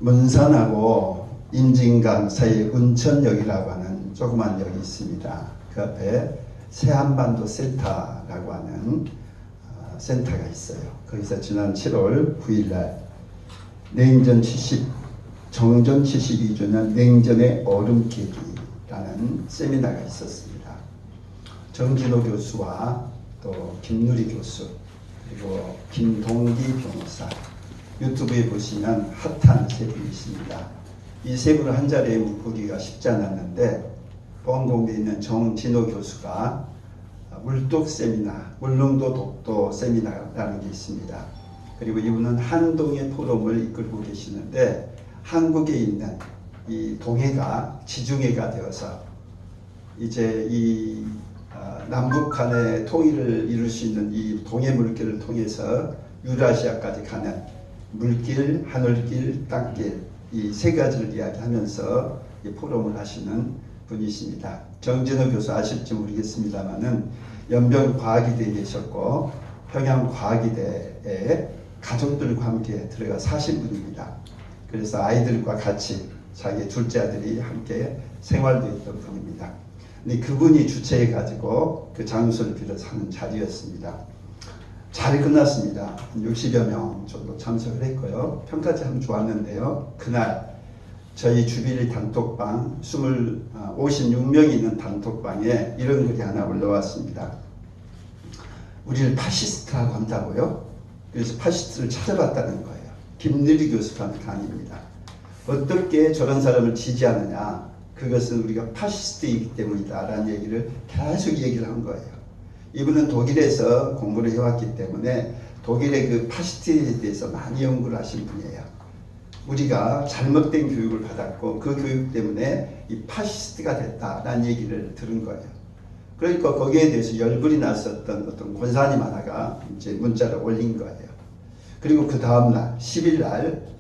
문산하고 임진강 사이 운천역이라고 하는 조그만 역이 있습니다. 그 앞에 새한반도 센터라고 하는 센터가 있어요. 거기서 지난 7월 9일날 냉전 70, 정전 72주년 냉전의 얼음 깨기라는 세미나가 있었습니다. 정진호 교수와 또 김누리 교수 그리고 김동기 변호사, 유튜브에 보시면 핫한 세 분이십니다. 이 세 분을 한 자리에 묶기가 쉽지 않았는데 보안공대에 있는 정진호 교수가 물독 세미나, 물릉도 독도 세미나라는 게 있습니다. 그리고 이분은 한동의 포럼을 이끌고 계시는데 한국에 있는 이 동해가 지중해가 되어서 이제 이 남북 간의 통일을 이룰 수 있는 이 동해 물길을 통해서 유라시아까지 가는 물길, 하늘길, 땅길 이 세 가지를 이야기하면서 이 포럼을 하시는 분이십니다. 정진호 교수 아실지 모르겠습니다만은 연변과학의대에 계셨고 평양과학의대에 가족들과 함께 들어가 사신 분입니다. 그래서 아이들과 같이 자기 둘째 아들이 함께 생활도 했던 분입니다. 근데 그분이 주최해가지고 그 장소를 빌어서 하는 자리였습니다. 잘 끝났습니다. 60여 명 정도 참석을 했고요. 평가지 참 좋았는데요. 그날 저희 주빌리 단톡방 56명이 있는 단톡방에 이런 글이 하나 올라왔습니다. 우리를 파시스트라고 한다고요? 그래서 파시스트를 찾아봤다는 거예요. 김누리 교수가 한 강의입니다. 어떻게 저런 사람을 지지하느냐? 그것은 우리가 파시스트이기 때문이다 라는 얘기를 계속 얘기를 한 거예요. 이분은 독일에서 공부를 해왔기 때문에 독일의 그 파시스트에 대해서 많이 연구를 하신 분이에요. 우리가 잘못된 교육을 받았고 그 교육 때문에 이 파시스트가 됐다라는 얘기를 들은 거예요. 그러니까 거기에 대해서 열불이 났었던 어떤 권사님 하나가 이제 문자를 올린 거예요. 그리고 그 다음날 10일날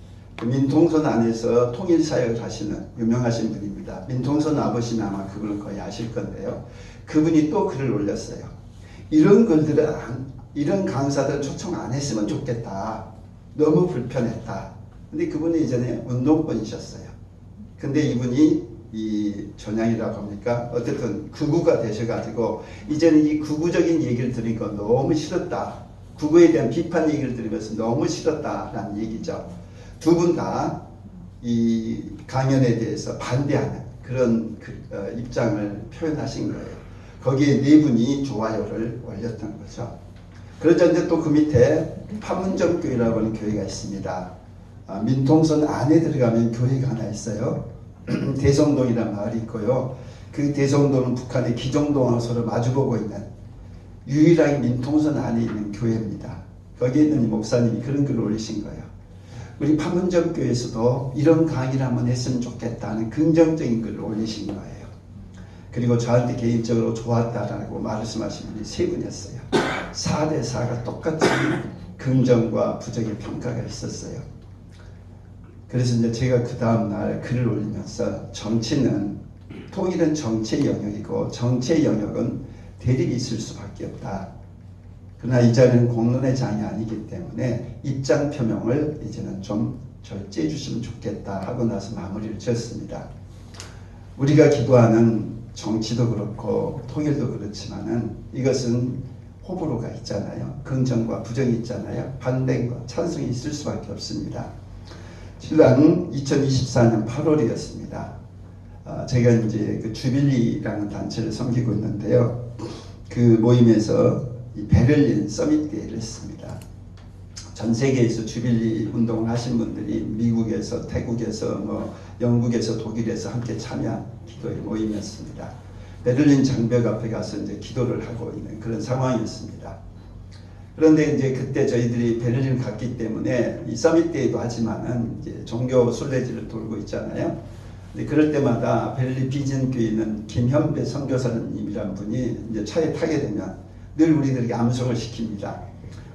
민통선 안에서 통일사역을 하시는 유명하신 분입니다. 민통선 아버지는 아마 그분을 거의 아실 건데요. 그분이 또 글을 올렸어요. 이런 글들은 이런 강사들 초청 안 했으면 좋겠다. 너무 불편했다. 근데 그분이 이전에 운동권이셨어요. 근데 이분이 이 전향이라고 합니까? 어쨌든 극우가 되셔가지고 이제는 이 극우적인 얘기를 들으니까 너무 싫었다. 극우에 대한 비판 얘기를 들으면서 너무 싫었다라는 얘기죠. 두 분 다 이 강연에 대해서 반대하는 그런 입장을 표현하신 거예요. 거기에 네 분이 좋아요를 올렸던 거죠. 그러자 이제 또 그 밑에 파문점교회라고 하는 교회가 있습니다. 민통선 안에 들어가면 교회가 하나 있어요. 대성동이라는 마을이 있고요. 그 대성동은 북한의 기정동하고 서로 마주보고 있는 유일하게 민통선 안에 있는 교회입니다. 거기에 있는 목사님이 그런 글을 올리신 거예요. 우리 파문점교회에서도 이런 강의를 한번 했으면 좋겠다는 긍정적인 글을 올리신 거예요. 그리고 저한테 개인적으로 좋았다라고 말씀하신 분이 세 분이었어요. 4대 4가 똑같이 긍정과 부정의 평가가 있었어요. 그래서 이제 제가 그 다음날 글을 올리면서 정치는 통일은 정치의 영역이고 정치의 영역은 대립이 있을 수밖에 없다. 그러나 이 자리는 공론의 장이 아니기 때문에 입장 표명을 이제는 좀 절제해 주시면 좋겠다 하고 나서 마무리를 지었습니다. 우리가 기도하는 정치도 그렇고 통일도 그렇지만은 이것은 호불호가 있잖아요. 긍정과 부정이 있잖아요. 반대과 찬성이 있을 수밖에 없습니다. 신랑 2024년 8월이었습니다. 제가 이제 그 주빌리라는 단체를 섬기고 있는데요. 그 모임에서 이 베를린 서밋 대회를 했습니다. 전 세계에서 주빌리 운동을 하신 분들이 미국에서, 태국에서, 영국에서, 독일에서 함께 참여한 기도의 모임이었습니다. 베를린 장벽 앞에 가서 이제 기도를 하고 있는 그런 상황이었습니다. 그런데 이제 그때 저희들이 베를린 갔기 때문에 이 서밋 대회도 하지만은 이제 종교 순례지를 돌고 있잖아요. 근데 그럴 때마다 베를린 비전교에 있는 김현배 선교사님이란 분이 이제 차에 타게 되면 늘 우리들에게 암송을 시킵니다.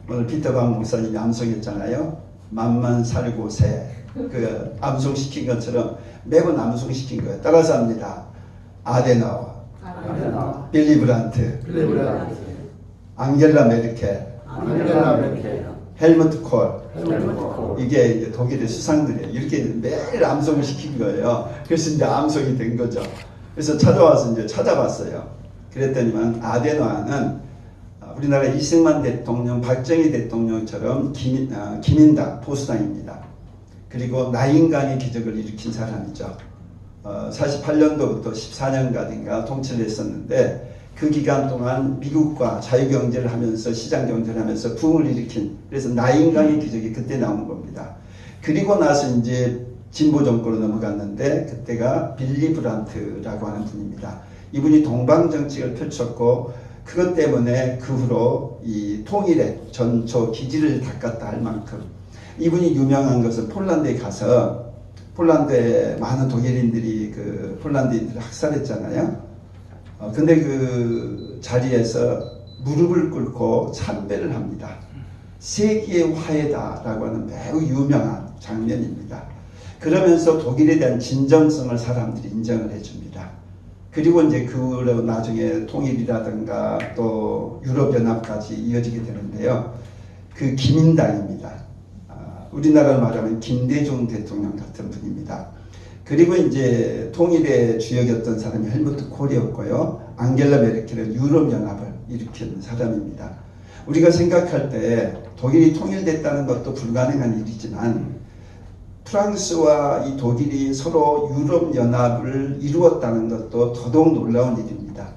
오늘 피터방 목사님이 암송했잖아요. 맘만 살고 새. 그 암송시킨 것처럼 매번 암송시킨 거예요. 따라서 합니다. 아데나워, 빌리 브란트, 앙겔라 메르켈, 헬무트 콜. 헬무트 이게 이제 독일의 수상들이에요. 이렇게 매일 암송을 시킨 거예요. 그래서 이제 암송이 된 거죠. 그래서 찾아와서 이제 찾아봤어요. 그랬더니만 아데노아는 우리나라 이승만 대통령, 박정희 대통령처럼 기민당, 보수당입니다. 그리고 나인강의 기적을 일으킨 사람이죠. 48년도부터 14년까지인가 통치를 했었는데 그 기간 동안 미국과 자유경제를 하면서 시장경제를 하면서 부흥을 일으킨, 그래서 나인강의 기적이 그때 나온 겁니다. 그리고 나서 이제 진보 정권으로 넘어갔는데 그때가 빌리 브란트라고 하는 분입니다. 이분이 동방 정책을 펼쳤고 그것 때문에 그 후로 이 통일의 전초 기지를 닦았다 할 만큼, 이분이 유명한 것은 폴란드에 가서 폴란드에 많은 독일인들이 그 폴란드인들을 학살했잖아요. 근데 그 자리에서 무릎을 꿇고 참배를 합니다. 세계의 화해다라고 하는 매우 유명한 장면입니다. 그러면서 독일에 대한 진정성을 사람들이 인정을 해줍니다. 그리고 이제 그 나중에 통일이라든가 또 유럽연합까지 이어지게 되는데요. 그 기민당입니다. 우리나라를 말하면 김대중 대통령 같은 분입니다. 그리고 이제 통일의 주역이었던 사람이 헬무트 콜이었고요. 앙겔라 메르켈은 유럽연합을 일으킨 사람입니다. 우리가 생각할 때 독일이 통일됐다는 것도 불가능한 일이지만 프랑스와 이 독일이 서로 유럽연합을 이루었다는 것도 더더욱 놀라운 일입니다.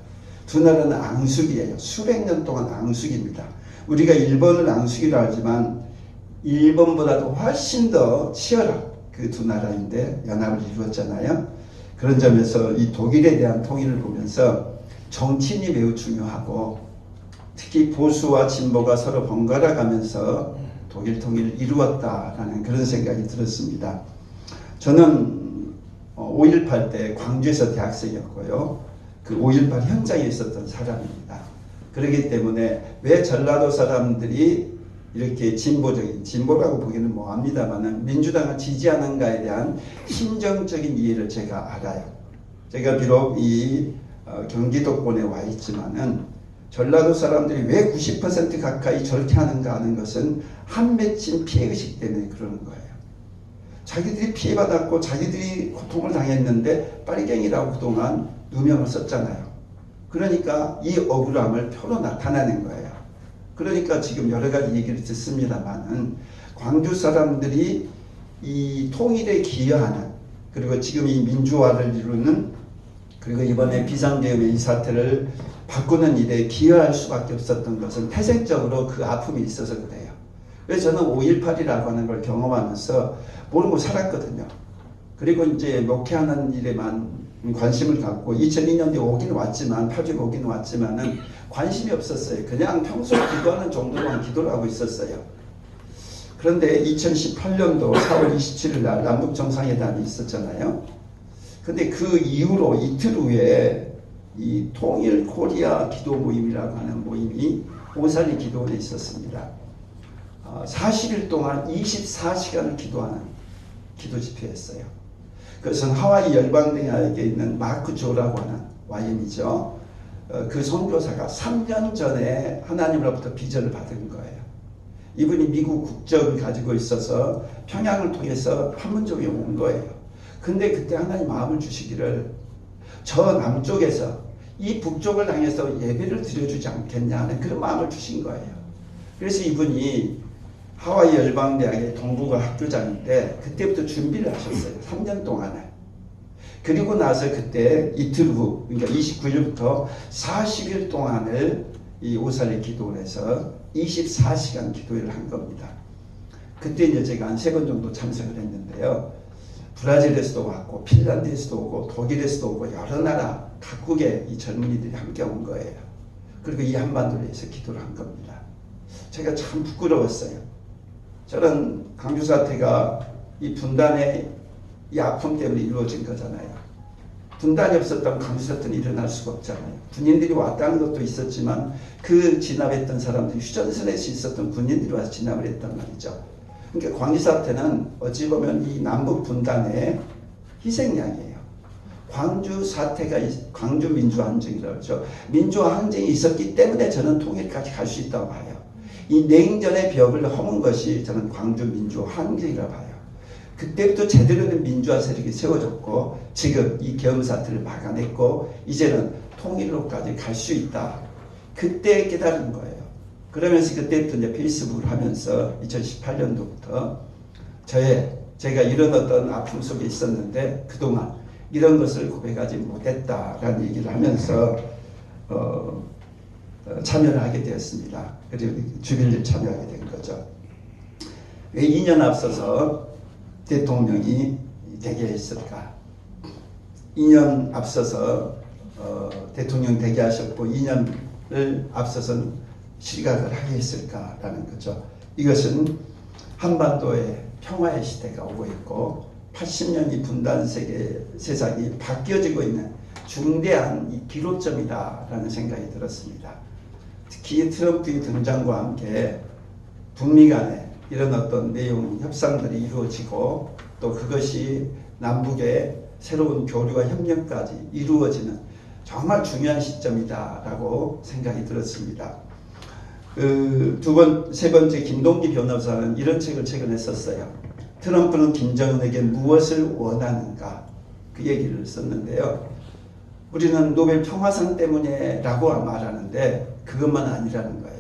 두 나라는 앙숙이에요. 수백 년 동안 앙숙입니다. 우리가 일본을 앙숙이라 하지만 일본보다도 훨씬 더 치열한 그 두 나라인데 연합을 이루었잖아요. 그런 점에서 이 독일에 대한 통일을 보면서 정치인이 매우 중요하고 특히 보수와 진보가 서로 번갈아 가면서 독일 통일을 이루었다라는 그런 생각이 들었습니다. 저는 5.18 때 광주에서 대학생이었고요. 그 5.18 현장에 있었던 사람입니다. 그렇기 때문에 왜 전라도 사람들이 이렇게 진보라고 보기는 뭐합니다만은 민주당을 지지하는가에 대한 심정적인 이해를 제가 알아요. 제가 비록 이 경기도권에 와 있지만은 전라도 사람들이 왜 90% 가까이 저렇게 하는가 하는 것은 한 맺힌 피해의식 때문에 그러는 거예요. 자기들이 피해받았고 자기들이 고통을 당했는데 빨갱이라고 그동안 누명을 썼잖아요. 그러니까 이 억울함을 표로 나타내는 거예요. 그러니까 지금 여러 가지 얘기를 듣습니다만은 광주 사람들이 이 통일에 기여하는, 그리고 지금 이 민주화를 이루는, 그리고 이번에 비상계엄의 이 사태를 바꾸는 일에 기여할 수밖에 없었던 것은 태생적으로 그 아픔이 있어서 그래요. 그래서 저는 5.18이라고 하는 걸 경험하면서 모르고 살았거든요. 그리고 이제 목회하는 일에만 관심을 갖고 2002년도에 오긴 왔지만, 파주에 오긴 왔지만은 관심이 없었어요. 그냥 평소 기도하는 정도만 기도를 하고 있었어요. 그런데 2018년도 4월 27일 날 남북정상회담이 있었잖아요. 근데 그 이후로 이틀 후에 이 통일 코리아 기도 모임이라고 하는 모임이 오살리 기도원에 있었습니다. 40일 동안 24시간을 기도하는 기도 집회였어요. 그것은 하와이 열방대학에 있는 마크 조라고 하는 YM이죠. 그 선교사가 3년 전에 하나님으로부터 비전을 받은 거예요. 이분이 미국 국적을 가지고 있어서 평양을 통해서 판문점에 온 거예요. 근데 그때 하나님 마음을 주시기를 저 남쪽에서 이 북쪽을 향해서 예배를 드려주지 않겠냐 하는 그런 마음을 주신 거예요. 그래서 이분이 하와이 열방대학의 동북아 학교장인데 그때부터 준비를 하셨어요. 3년 동안에. 그리고 나서 그때 이틀 후, 그러니까 29일부터 40일 동안을 이 오살리 기도원에서 24시간 기도회를 한 겁니다. 그때 이제 제가 한 3번 정도 참석을 했는데요. 브라질에서도 왔고, 핀란드에서도 오고, 독일에서도 오고, 여러 나라 각국의 이 젊은이들이 함께 온 거예요. 그리고 이 한반도를 위해서 기도를 한 겁니다. 제가 참 부끄러웠어요. 저는 광주 사태가 이 분단의 이 아픔 때문에 이루어진 거잖아요. 분단이 없었다면 광주 사태는 일어날 수가 없잖아요. 군인들이 왔다는 것도 있었지만 그 진압했던 사람들이 휴전선에서 있었던 군인들이 와서 진압을 했단 말이죠. 그러니까 광주 사태는 어찌 보면 이 남북 분단의 희생양이에요. 광주 사태가 광주 민주항쟁이라고 그러죠. 민주항쟁이 있었기 때문에 저는 통일까지 갈 수 있다고 봐요. 이 냉전의 벽을 허문 것이 저는 광주 민주 항쟁이라고 봐요. 그때부터 제대로 된 민주화 세력이 세워졌고 지금 이 계엄 사태를 막아냈고 이제는 통일로까지 갈 수 있다. 그때 깨달은 거예요. 그러면서 그때부터 이제 페이스북을 하면서 2018년도부터 제가 이런 어떤 아픔 속에 있었는데 그동안 이런 것을 고백하지 못했다라는 얘기를 하면서 참여를 하게 되었습니다. 그리고 주빌리를 참여하게 된 거죠. 2년 앞서서 대통령이 되게 했을까? 2년 앞서서 대통령 되게 하셨고 2년을 앞서서는 시각을 하게 했을까라는 거죠. 이것은 한반도의 평화의 시대가 오고 있고 80년이 분단 세상이 바뀌어지고 있는 중대한 이 기로점이다라는 생각이 들었습니다. 특히 트럼프의 등장과 함께 북미 간에 이런 어떤 내용 협상들이 이루어지고 또 그것이 남북의 새로운 교류와 협력까지 이루어지는 정말 중요한 시점이다라고 생각이 들었습니다. 세 번째 김동기 변호사는 이런 책을 최근에 썼어요. 트럼프는 김정은에게 무엇을 원하는가 그 얘기를 썼는데요. 우리는 노벨 평화상 때문에 라고 말하는데 그것만 아니라는 거예요.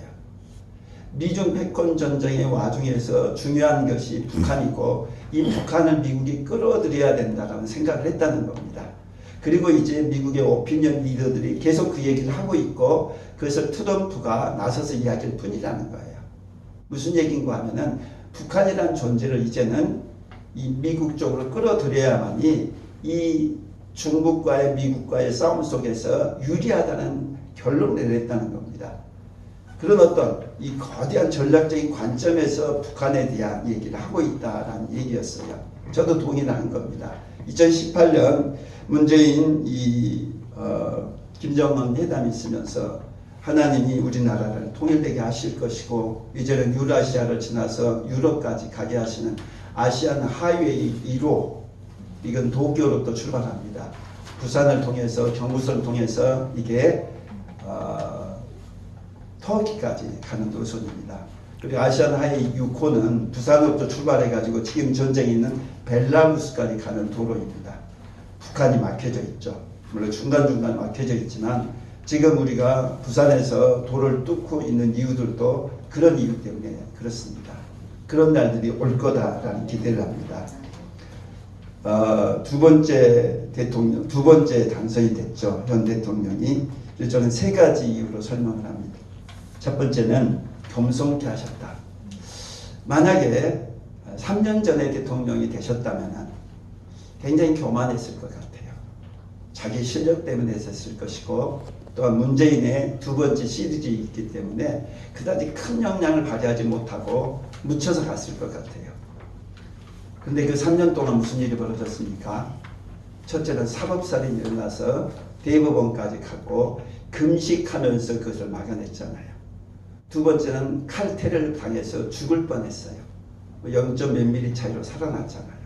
미중 패권 전쟁의 와중에서 중요한 것이 북한이고 이 북한을 미국이 끌어들여야 된다는 생각을 했다는 겁니다. 그리고 이제 미국의 오피니언 리더들이 계속 그 얘기를 하고 있고 그것을 트럼프가 나서서 이야기할 뿐이라는 거예요. 무슨 얘기인가 하면은 북한이라는 존재를 이제는 이 미국 쪽으로 끌어들여야만이 이 중국과의 미국과의 싸움 속에서 유리하다는 결론을 내렸다는 겁니다. 그런 어떤 이 거대한 전략적인 관점에서 북한에 대한 얘기를 하고 있다라는 얘기였어요. 저도 동의를 한 겁니다. 2018년 문재인 김정은 회담이 있으면서 하나님이 우리나라를 통일되게 하실 것이고 이제는 유라시아를 지나서 유럽까지 가게 하시는 아시안 하이웨이 1호 이건 도쿄로 또 출발합니다. 부산을 통해서 경부선을 통해서 이게 터키까지 가는 노선입니다. 그리고 아시안 하이웨이 6호는 부산으로부터 출발해가지고 지금 전쟁이 있는 벨라루스까지 가는 도로입니다. 북한이 막혀져 있죠. 물론 중간중간 막혀져 있지만 지금 우리가 부산에서 도를 뚫고 있는 이유들도 그런 이유 때문에 그렇습니다. 그런 날들이 올 거다라는 기대를 합니다. 두 번째 당선이 됐죠. 현 대통령이. 저는 세 가지 이유로 설명을 합니다. 첫 번째는 겸손케 하셨다. 만약에 3년 전에 대통령이 되셨다면 굉장히 교만했을 것 같아요. 자기 실력 때문에 했을 것이고 또한 문재인의 두 번째 시리즈가 있기 때문에 그다지 큰 역량을 발휘하지 못하고 묻혀서 갔을 것 같아요. 그런데 그 3년 동안 무슨 일이 벌어졌습니까? 첫째는 사법살인이 일어나서 대법원까지 가고 금식하면서 그것을 막아냈잖아요. 두 번째는 칼퇴를 당해서 죽을 뻔했어요. 0. 몇 미리 차이로 살아났잖아요.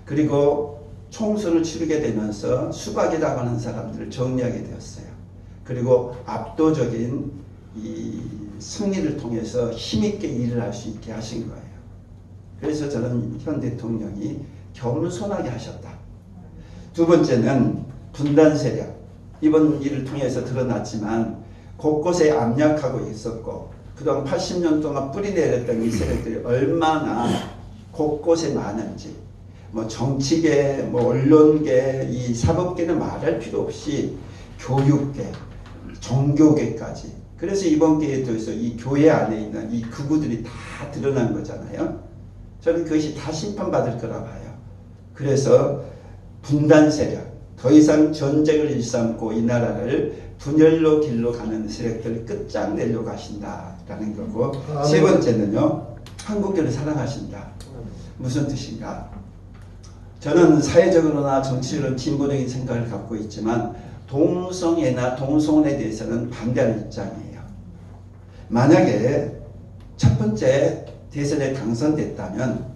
그리고 총선을 치르게 되면서 수박이라고 하는 사람들을 정리하게 되었어요. 그리고 압도적인 이 승리를 통해서 힘있게 일을 할 수 있게 하신 거예요. 그래서 저는 현 대통령이 겸손하게 하셨다. 두 번째는 분단 세력. 이번 일을 통해서 드러났지만 곳곳에 압력하고 있었고 그동안 80년 동안 뿌리내렸던 이 세력들이 얼마나 곳곳에 많은지 뭐 정치계, 뭐 언론계, 이 사법계는 말할 필요 없이 교육계, 종교계까지. 그래서 이번 기회에 더해서 이 교회 안에 있는 이 극우들이 다 드러난 거잖아요. 저는 그것이 다 심판받을 거라 봐요. 그래서 분단 세력, 더 이상 전쟁을 일삼고 이 나라를 분열로 길로 가는 세력들을 끝장내려고 하신다라는 거고 세 번째는요. 한국교를 사랑하신다. 무슨 뜻인가? 저는 사회적으로나 정치적으로 진보적인 생각을 갖고 있지만 동성애나 동성혼에 대해서는 반대하는 입장이에요. 만약에 첫 번째 대선에 당선됐다면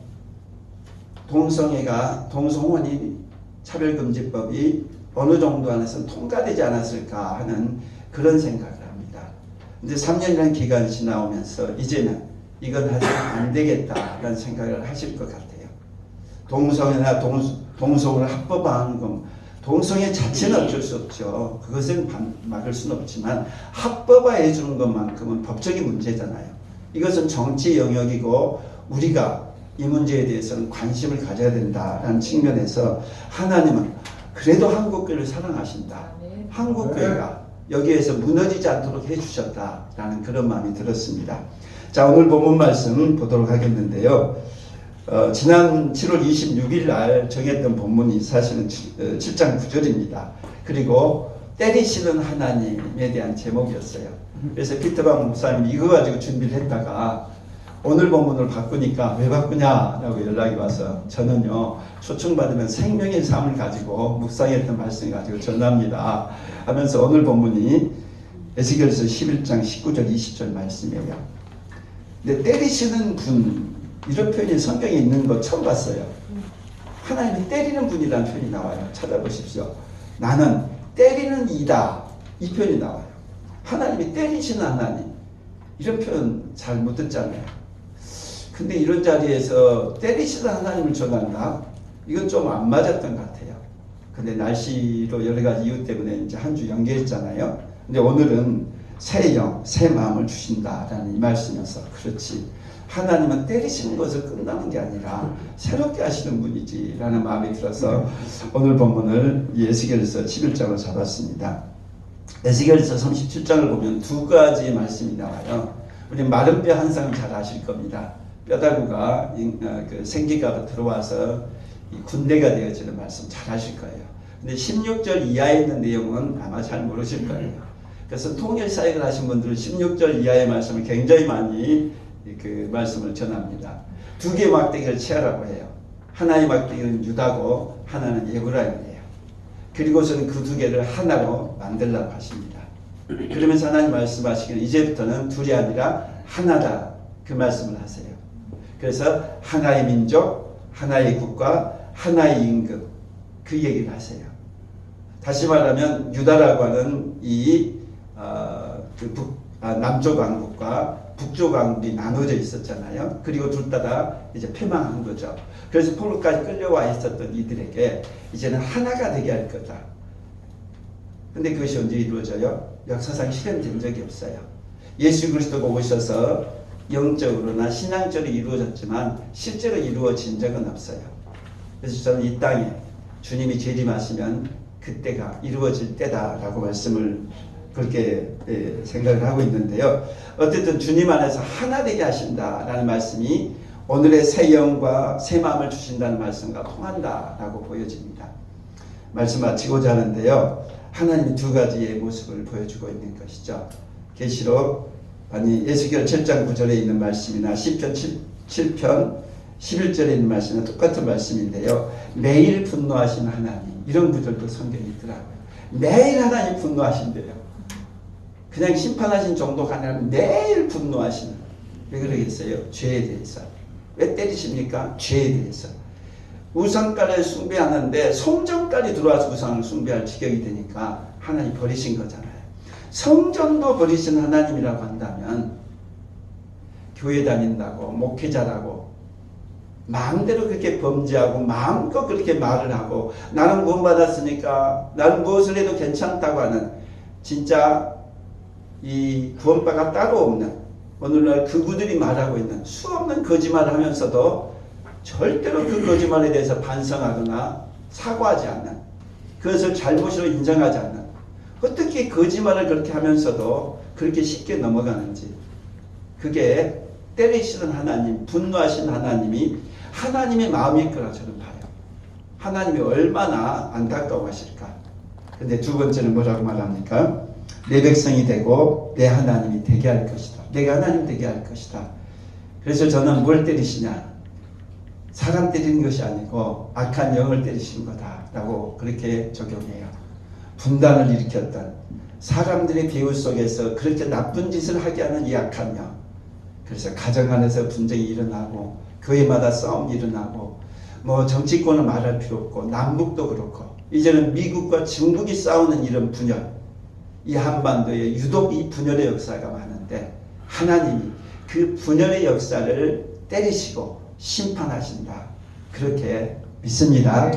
동성혼이 차별금지법이 어느 정도 안에서 통과되지 않았을까 하는 그런 생각을 합니다. 근데 3년이라는 기간이 지나오면서 이제는 이건 하지 안 되겠다라는 생각을 하실 것 같아요. 동성애나 동성을 합법화하는 건 동성애 자체는 어쩔 수 없죠. 그것은 막을 수는 없지만 합법화해 주는 것만큼은 법적인 문제잖아요. 이것은 정치 영역이고 우리가 이 문제에 대해서는 관심을 가져야 된다라는 측면에서 하나님은 그래도 한국교회를 사랑하신다. 한국교회가 여기에서 무너지지 않도록 해주셨다라는 그런 마음이 들었습니다. 자, 오늘 본문 말씀 보도록 하겠는데요. 지난 7월 26일 날 정했던 본문이 사실은 7장 9절입니다. 그리고 때리시는 하나님에 대한 제목이었어요. 그래서 피터방 목사님이 이거 가지고 준비를 했다가 오늘 본문을 바꾸니까 왜 바꾸냐라고 연락이 와서 저는요 초청받으면 생명의 삶을 가지고 묵상했던 말씀 가지고 전합니다 하면서 오늘 본문이 에스겔서 11장 19절 20절 말씀이에요. 근데 때리시는 분 이런 표현이 성경에 있는 거 처음 봤어요. 하나님이 때리는 분이라는 표현이 나와요. 찾아보십시오. 나는 때리는 이다 이 표현이 나와요. 하나님이 때리시는 하나님 이런 표현 잘 못 듣잖아요. 근데 이런 자리에서 때리시는 하나님을 전한다? 이건 좀 안 맞았던 것 같아요. 근데 날씨로 여러 가지 이유 때문에 이제 한 주 연기했잖아요. 근데 오늘은 새 영, 새 마음을 주신다라는 이 말씀이어서 그렇지. 하나님은 때리시는 것을 끝나는 게 아니라 새롭게 하시는 분이지 라는 마음이 들어서 오늘 본문을 에스겔서 11장을 잡았습니다. 에스겔서 37장을 보면 두 가지 말씀이 나와요. 우리 마른 뼈 한 상 잘 아실 겁니다. 뼈다구가 그 생기가 들어와서 군대가 되어지는 말씀 잘 아실 거예요. 근데 16절 이하에 있는 내용은 아마 잘 모르실 거예요. 그래서 통일 사역을 하신 분들은 16절 이하의 말씀을 굉장히 많이 그 말씀을 전합니다. 두 개의 막대기를 취하라고 해요. 하나의 막대기는 유다고 하나는 에브라임이에요. 그리고서는 그 두 개를 하나로 만들라고 하십니다. 그러면서 하나님 말씀하시기를 이제부터는 둘이 아니라 하나다 그 말씀을 하세요. 그래서 하나의 민족, 하나의 국가, 하나의 임금 그 얘기를 하세요. 다시 말하면 유다라고 하는 이 남쪽 왕국과 북쪽 왕국이 나눠져 있었잖아요. 그리고 둘 다 이제 패망한 거죠. 그래서 포로까지 끌려와 있었던 이들에게 이제는 하나가 되게 할 거다. 근데 그것이 언제 이루어져요? 역사상 실현된 적이 없어요. 예수 그리스도가 오셔서 영적으로나 신앙적으로 이루어졌지만 실제로 이루어진 적은 없어요. 그래서 저는 이 땅에 주님이 재림하시면 그때가 이루어질 때다라고 말씀을 그렇게 생각을 하고 있는데요. 어쨌든 주님 안에서 하나 되게 하신다라는 말씀이 오늘의 새 영과 새 마음을 주신다는 말씀과 통한다라고 보여집니다. 말씀 마치고자 하는데요. 하나님이 두 가지의 모습을 보여주고 있는 것이죠. 계시록 에스겔 7장 9절에 있는 말씀이나 시편 7편 11절에 있는 말씀은 똑같은 말씀인데요. 매일 분노하시는 하나님 이런 구절도 성경에 있더라고요. 매일 하나님 분노하신대요. 그냥 심판하신 정도가 아니라 매일 분노하시는. 왜 그러겠어요? 죄에 대해서. 왜 때리십니까? 죄에 대해서. 우상까지 숭배하는데 성전까지 들어와서 우상을 숭배할 지경이 되니까 하나님 버리신 거잖아요. 성전도 버리신 하나님이라고 한다면 교회 다닌다고 목회자라고 마음대로 그렇게 범죄하고 마음껏 그렇게 말을 하고 나는 구원받았으니까 나는 무엇을 해도 괜찮다고 하는 진짜 이 구원바가 따로 없는 오늘날 그분들이 말하고 있는 수없는 거짓말을 하면서도 절대로 그 거짓말에 대해서 반성하거나 사과하지 않는 그것을 잘못으로 인정하지 않는 어떻게 거짓말을 그렇게 하면서도 그렇게 쉽게 넘어가는지 그게 때리시는 하나님, 분노하신 하나님이 하나님의 마음일 거라 저는 봐요. 하나님이 얼마나 안타까워하실까. 근데 두 번째는 뭐라고 말합니까? 내 백성이 되고 내 하나님이 되게 할 것이다. 내가 하나님 되게 할 것이다. 그래서 저는 뭘 때리시냐? 사람 때리는 것이 아니고 악한 영을 때리시는 거다라고 그렇게 적용해요. 분단을 일으켰던 사람들의 비유 속에서 그렇게 나쁜 짓을 하게 하는 이 악한 영. 그래서 가정 안에서 분쟁이 일어나고 교회마다 싸움이 일어나고 뭐 정치권을 말할 필요 없고 남북도 그렇고 이제는 미국과 중국이 싸우는 이런 분열 이 한반도에 유독 이 분열의 역사가 많은데 하나님이 그 분열의 역사를 때리시고 심판하신다. 그렇게 믿습니다.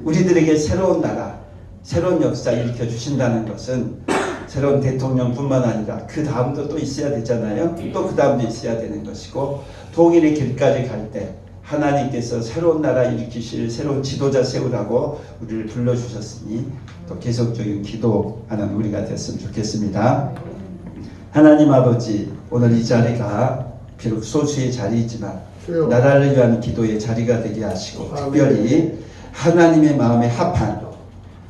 우리들에게 새로운 나라, 새로운 역사 일으켜 주신다는 것은 새로운 대통령뿐만 아니라 그 다음도 또 있어야 되잖아요. 또 그 다음도 있어야 되는 것이고 통일의 길까지 갈 때 하나님께서 새로운 나라 일으키실 새로운 지도자 세우라고 우리를 불러주셨으니 또 계속적인 기도하는 우리가 됐으면 좋겠습니다. 하나님 아버지, 오늘 이 자리가 비록 소수의 자리이지만 나라를 위한 기도의 자리가 되게 하시고 특별히 하나님의 마음에 합한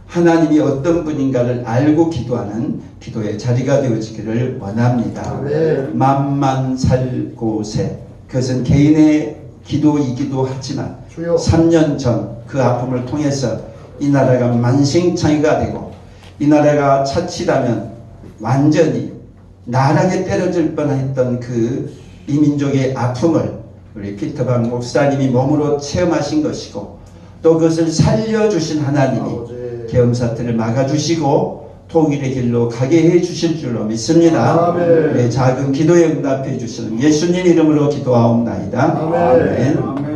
하나님이 어떤 분인가를 알고 기도하는 기도의 자리가 되어지기를 원합니다. 맘만 살 곳에 그것은 개인의 기도이기도 하지만 3년 전 그 아픔을 통해서 이 나라가 만신창이가 되고 이 나라가 차치라면 완전히 나락에 떨어질 뻔했던 그 이 민족의 아픔을 우리 피터방 목사님이 몸으로 체험하신 것이고 또 그것을 살려주신 하나님이 계엄사태를 막아주시고 통일의 길로 가게 해주실 줄로 믿습니다. 네, 작은 기도에 응답해 주시는 예수님 이름으로 기도하옵나이다. 아멘.